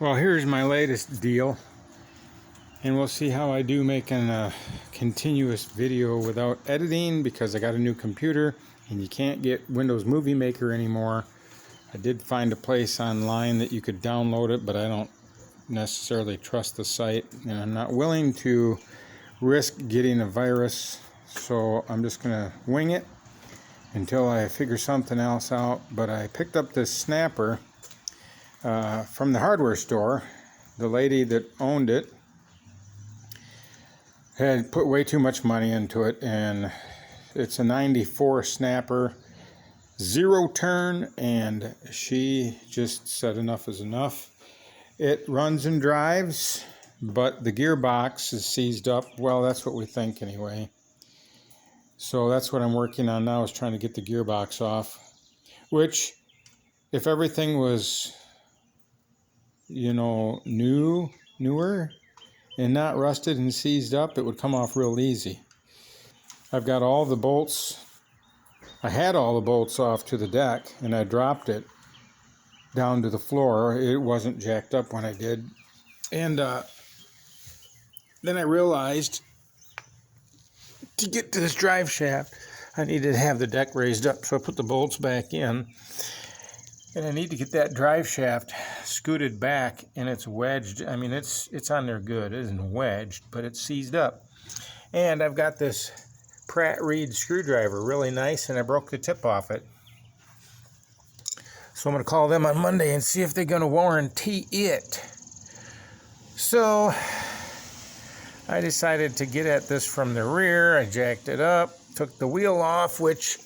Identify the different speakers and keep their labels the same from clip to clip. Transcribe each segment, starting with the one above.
Speaker 1: Well, here's my latest deal, and we'll see how I do making a continuous video without editing, because I got a new computer and you can't get Windows Movie Maker anymore. I did find a place online that you could download it, but I don't necessarily trust the site, and I'm not willing to risk getting a virus, so I'm just gonna wing it until I figure something else out. But I picked up this snapper from the hardware store. The lady that owned it had put way too much money into it, and it's a 94 snapper, 0 turn, and she just said enough is enough. It runs and drives, but the gearbox is seized up. Well, that's what we think anyway. So that's what I'm working on now, is trying to get the gearbox off, which, if everything was, newer and not rusted and seized up, it would come off real easy. I've got all the bolts. I had all the bolts off to the deck, and I dropped it down to the floor. It wasn't jacked up when I did. And then I realized to get to this drive shaft, I needed to have the deck raised up. So I put the bolts back in, and I need to get that drive shaft scooted back, and it's wedged. I mean, it's on there good. It isn't wedged, but it's seized up. And I've got this Pratt Reed screwdriver, really nice, and I broke the tip off it. So I'm going to call them on Monday and see if they're going to warranty it. So I decided to get at this from the rear. I jacked it up, took the wheel off, which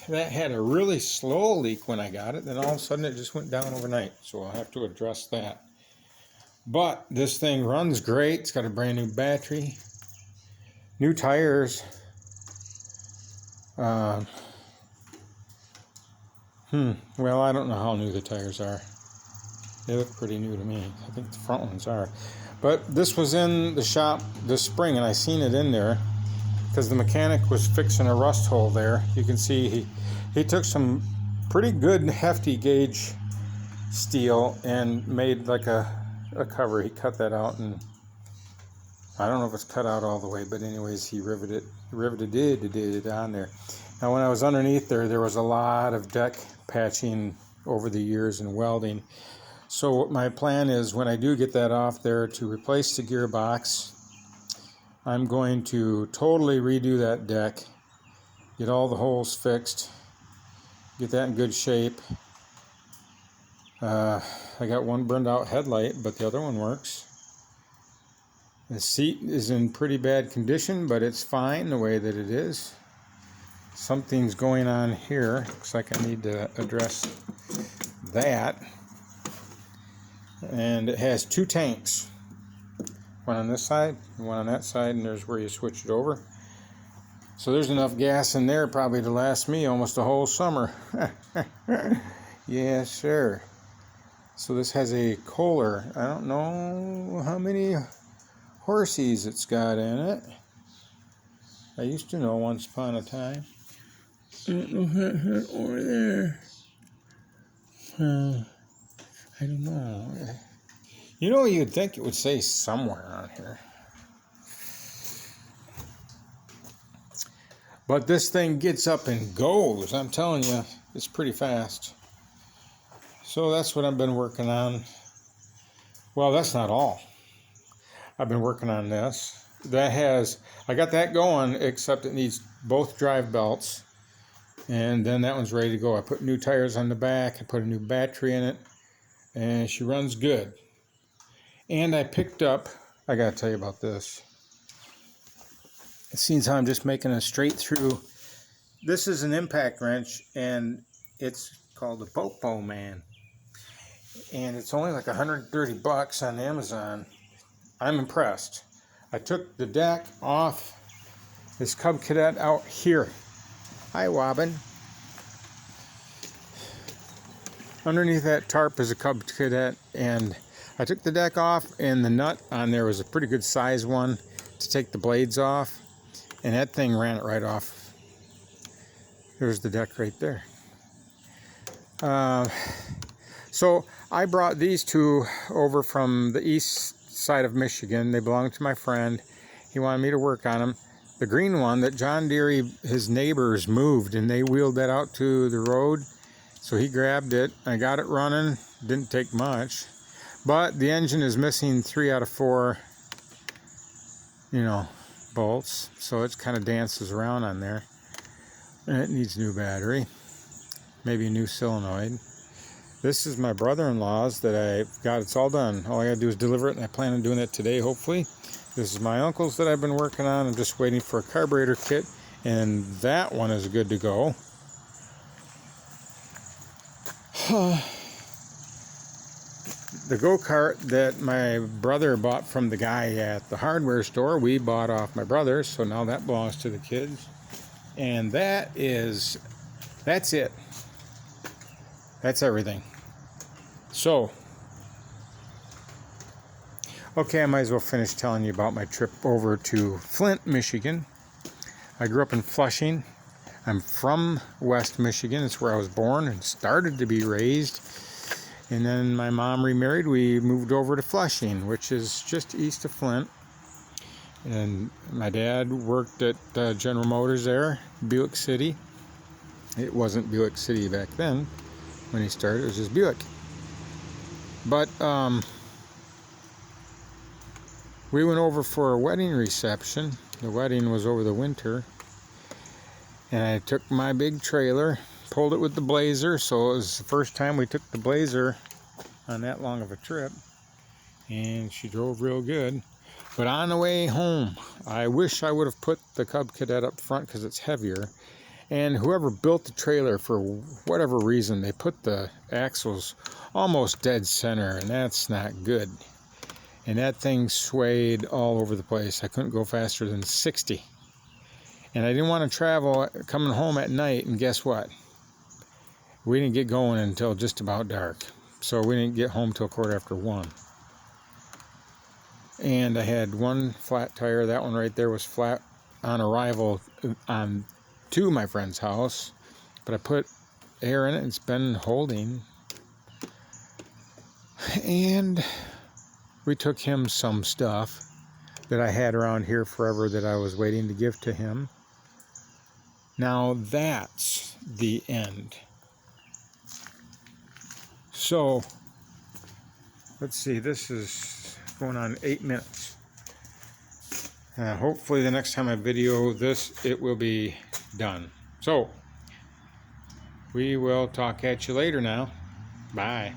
Speaker 1: that had a really slow leak when I got it. Then all of a sudden it just went down overnight. So I'll have to address that. But this thing runs great. It's got a brand new battery, new tires. Well, I don't know how new the tires are. They look pretty new to me. I think the front ones are. But this was in the shop this spring, and I seen it in there because the mechanic was fixing a rust hole there. You can see he took some pretty good hefty gauge steel and made like a cover. He cut that out, and I don't know if it's cut out all the way, but anyways, he riveted it on there. Now, when I was underneath there was a lot of deck patching over the years and welding. So my plan is, when I do get that off there, to replace the gearbox. I'm going to totally redo that deck, get all the holes fixed, get that in good shape. I got one burned out headlight, but the other one works. The seat is in pretty bad condition, but it's fine the way that it is. Something's going on here. Looks like I need to address that. And it has 2 tanks. One on this side, one on that side, and there's where you switch it over. So there's enough gas in there probably to last me almost a whole summer. Yes, sir. So this has a kohler. I don't know how many horses it's got in it. I used to know once upon a time. I don't know over there. I don't know. You'd think it would say somewhere on here. But this thing gets up and goes. I'm telling you, it's pretty fast. So that's what I've been working on. Well, that's not all. I've been working on this. I got that going, except it needs both drive belts. And then that one's ready to go. I put new tires on the back. I put a new battery in it. And she runs good. And I picked up, I got to tell you about this. It seems how I'm just making a straight through. This is an impact wrench, and it's called the Popo Man. And it's only like $130 on Amazon. I'm impressed. I took the deck off this Cub Cadet out here. Hi, Wobbin. Underneath that tarp is a Cub Cadet, and I took the deck off, and the nut on there was a pretty good size one to take the blades off, and that thing ran it right off. There's the deck right there. So I brought these two over from the east side of Michigan. They belong to my friend. He wanted me to work on them. The green one that John Deere, his neighbors moved, and they wheeled that out to the road. So he grabbed it. I got it running. Didn't take much. But the engine is missing 3 out of 4, bolts. So it kind of dances around on there. And it needs a new battery. Maybe a new solenoid. This is my brother-in-law's that I got. It's all done. All I gotta do is deliver it, and I plan on doing it today, hopefully. This is my uncle's that I've been working on. I'm just waiting for a carburetor kit, and that one is good to go. The go-kart that my brother bought from the guy at the hardware store, we bought off my brother, so now that belongs to the kids. And that's it. That's everything. So, okay, I might as well finish telling you about my trip over to Flint, Michigan. I grew up in Flushing. I'm from West Michigan. It's where I was born and started to be raised. And then my mom remarried. We moved over to Flushing, which is just east of Flint. And my dad worked at General Motors there, Buick City. It wasn't Buick City back then when he started. It was just Buick. But we went over for a wedding reception. The wedding was over the winter. And I took my big trailer, pulled it with the Blazer. So it was the first time we took the Blazer on that long of a trip. And she drove real good. But on the way home, I wish I would have put the Cub Cadet up front because it's heavier. And whoever built the trailer, for whatever reason, they put the axles almost dead center, and that's not good. And that thing swayed all over the place. I couldn't go faster than 60. And I didn't want to travel coming home at night, and guess what? We didn't get going until just about dark. So we didn't get home till 1:15. And I had one flat tire. That one right there was flat on arrival to my friend's house. But I put air in it. It's been holding. And we took him some stuff that I had around here forever that I was waiting to give to him. Now that's the end. So, let's see, this is going on 8 minutes. Hopefully the next time I video this, it will be done. So, we will talk at you later now. Bye.